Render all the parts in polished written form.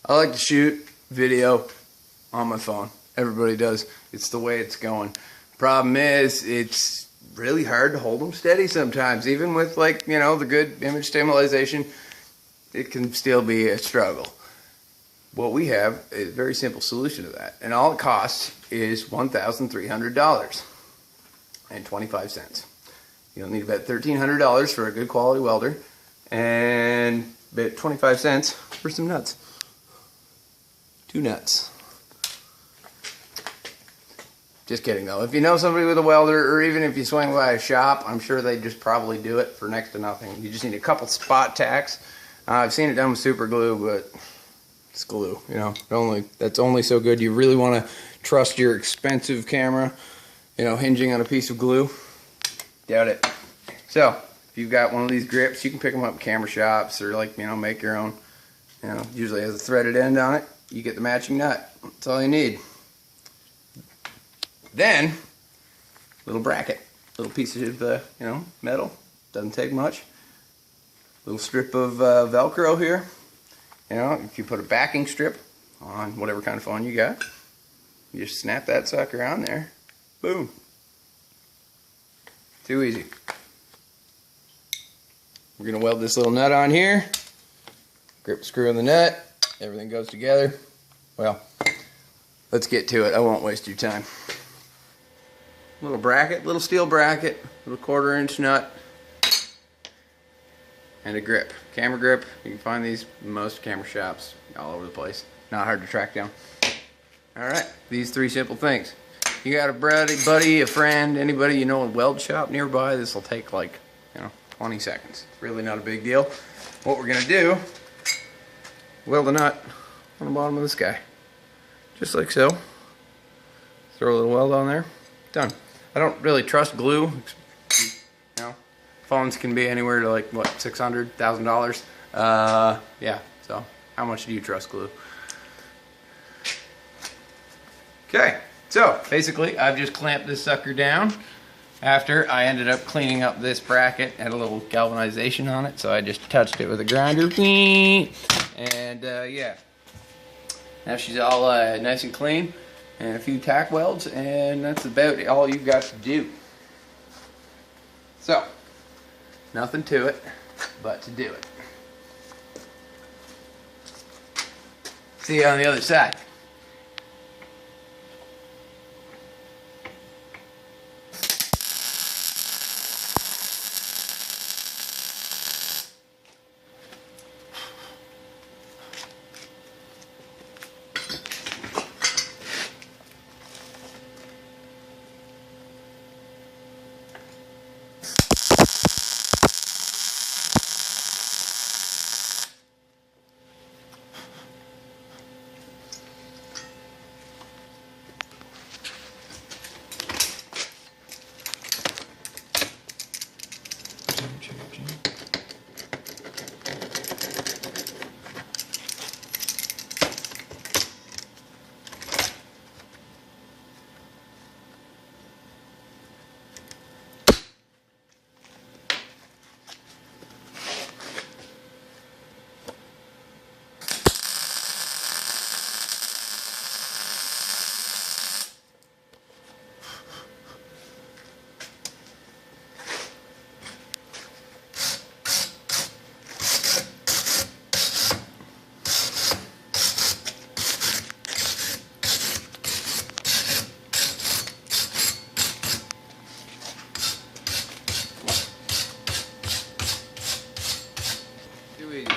I like to shoot video on my phone. Everybody does. It's the way it's going. Problem is, it's really hard to hold them steady sometimes. Even with, like, you know, the good image stabilization, it can still be a struggle. What we have is a very simple solution to that. And all it costs is $1,300.25. You'll need about $1,300 for a good quality welder and about 25 cents for some nuts. 2 nuts. Just kidding though. If you know somebody with a welder, or even if you swing by a shop, I'm sure they just probably do it for next to nothing. You just need a couple spot tacks. I've seen it done with super glue, but it's glue, you know. That's only so good. You really want to trust your expensive camera, you know, hinging on a piece of glue. Doubt it. So, if you've got one of these grips, you can pick them up in camera shops, or, like, you know, make your own. You know, usually has a threaded end on it. You get the matching nut. That's all you need. Then, little bracket, little piece of you know, metal. Doesn't take much. Little strip of Velcro here. You know, if you put a backing strip on whatever kind of phone you got, you just snap that sucker on there. Boom. Too easy. We're gonna weld this little nut on here. Grip screw in the nut. Everything goes together. Well, let's get to it. I won't waste your time. Little bracket, little steel bracket, little 1/4 inch nut, and a grip. Camera grip. You can find these in most camera shops all over the place. Not hard to track down. Alright, these 3 simple things. You got a buddy, a friend, anybody you know a weld shop nearby, this will take like, you know, 20 seconds. It's really not a big deal. What we're going to do, weld a nut on the bottom of this guy. Just like so. Throw a little weld on there. Done. I don't really trust glue. You know, phones can be anywhere to like, what, $600, $1,000. Yeah, so how much do you trust glue? Okay, so basically I've just clamped this sucker down after I ended up cleaning up this bracket. Had a little galvanization on it, so I just touched it with a grinder. And yeah, now she's all nice and clean. And a few tack welds, and that's about all you've got to do. So, nothing to it but to do it. See you on the other side.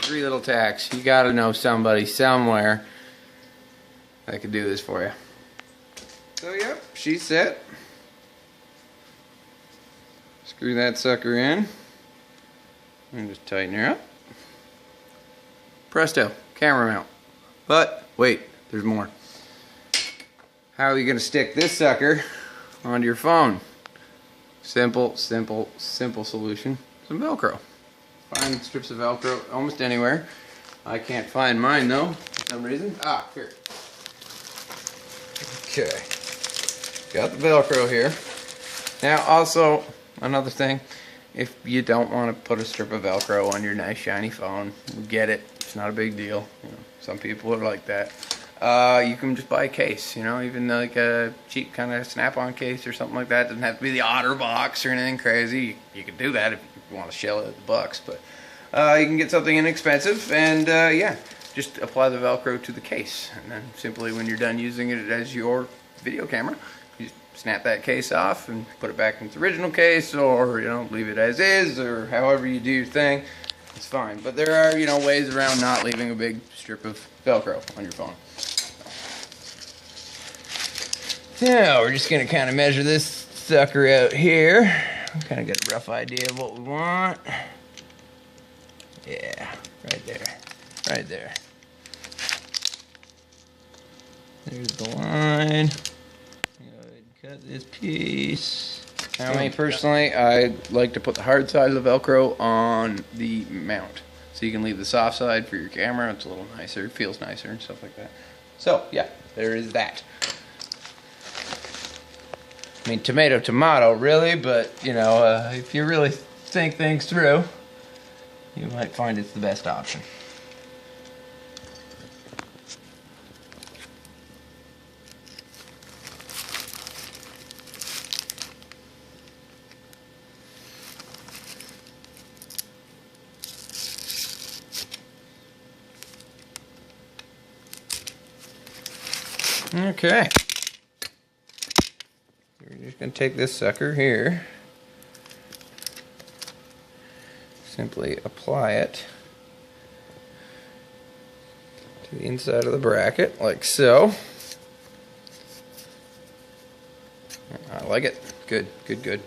Three little tacks. You gotta know somebody somewhere that could do this for you. So yep, she's set. Screw that sucker in and just tighten her up. Presto, camera mount. But wait, there's more. How are you gonna stick this sucker onto your phone? Simple solution. Some Velcro. Find strips of Velcro almost anywhere. I can't find mine though, for some reason. Ah, here. Okay. Got the Velcro here. Now also, another thing, if you don't want to put a strip of Velcro on your nice shiny phone, get it. It's not a big deal. You know. Some people are like that. You can just buy a case, you know, even like a cheap kind of Snap-on case or something like that. It doesn't have to be the OtterBox or anything crazy. You can do that if you want to shell it at the bucks, but you can get something inexpensive, and yeah, just apply the Velcro to the case, and then simply when you're done using it as your video camera, you snap that case off and put it back in its original case, or, you know, leave it as is, or however you do your thing. It's fine. But there are, you know, ways around not leaving a big strip of Velcro on your phone. Now we're just going to kind of measure this sucker out here. Kind of get a rough idea of what we want. Yeah, right there. Right there. There's the line. Cut this piece. Now, me personally, I like to put the hard side of the Velcro on the mount, so you can leave the soft side for your camera. It's a little nicer, it feels nicer and stuff like that. So yeah, there is that. I mean, tomato, really, but you know, if you really think things through, you might find it's the best option. Okay. We're just going to take this sucker here. Simply apply it to the inside of the bracket, like so. I like it. Good, good, good.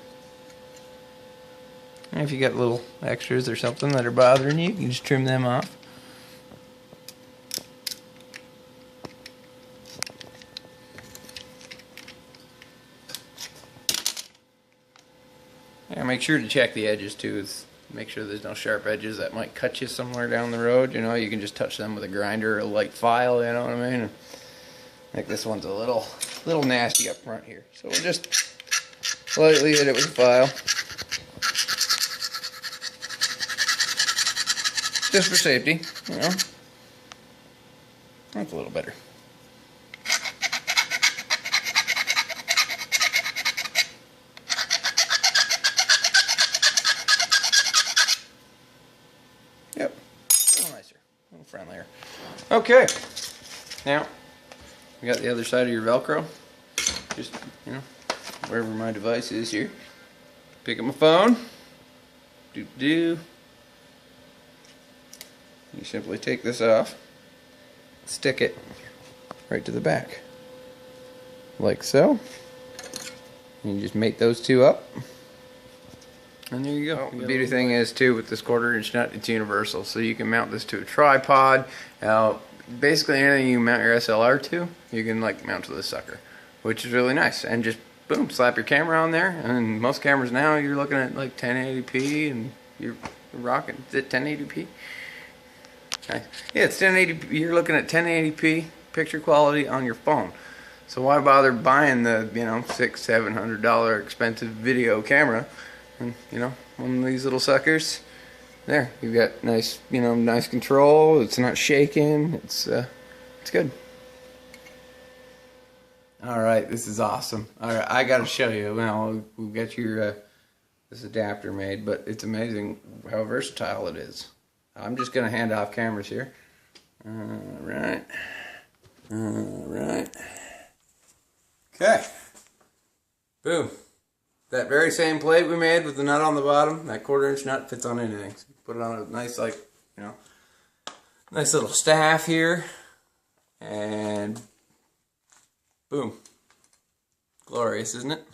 And if you got little extras or something that are bothering you, you can just trim them off. Yeah, make sure to check the edges too. Make sure there's no sharp edges that might cut you somewhere down the road. You know, you can just touch them with a grinder or a light file, you know what I mean? I think this one's a little nasty up front here. So we'll just lightly hit it with a file. Just for safety, you know. That's a little better. Yep, a little nicer, a little friendlier. Okay, now we got the other side of your Velcro. Just, you know, wherever my device is here. Pick up my phone. You simply take this off, stick it right to the back, like so. And you just mate those two up. And there you go. The beauty thing is too, with this 1/4 inch nut, it's universal, so you can mount this to a tripod. Now, basically anything you mount your SLR to, you can like mount to this sucker, which is really nice. And just boom, slap your camera on there. And most cameras now, you're looking at like 1080p, and you're rocking. Is it 1080p? Nice. Yeah, it's 1080p. You're looking at 1080p picture quality on your phone. So why bother buying the, you know, $600-700 expensive video camera? And, you know, one of these little suckers, there, you've got nice, you know, nice control. It's not shaking. It's good. All right, this is awesome. All right, I got to show you. Now we've got your this adapter made, but it's amazing how versatile it is. I'm just gonna hand off cameras here. All right. Okay. Boom. That very same plate we made with the nut on the bottom, that 1/4 inch nut fits on anything. So put it on a nice, like, you know, nice little staff here, and boom. Glorious, isn't it?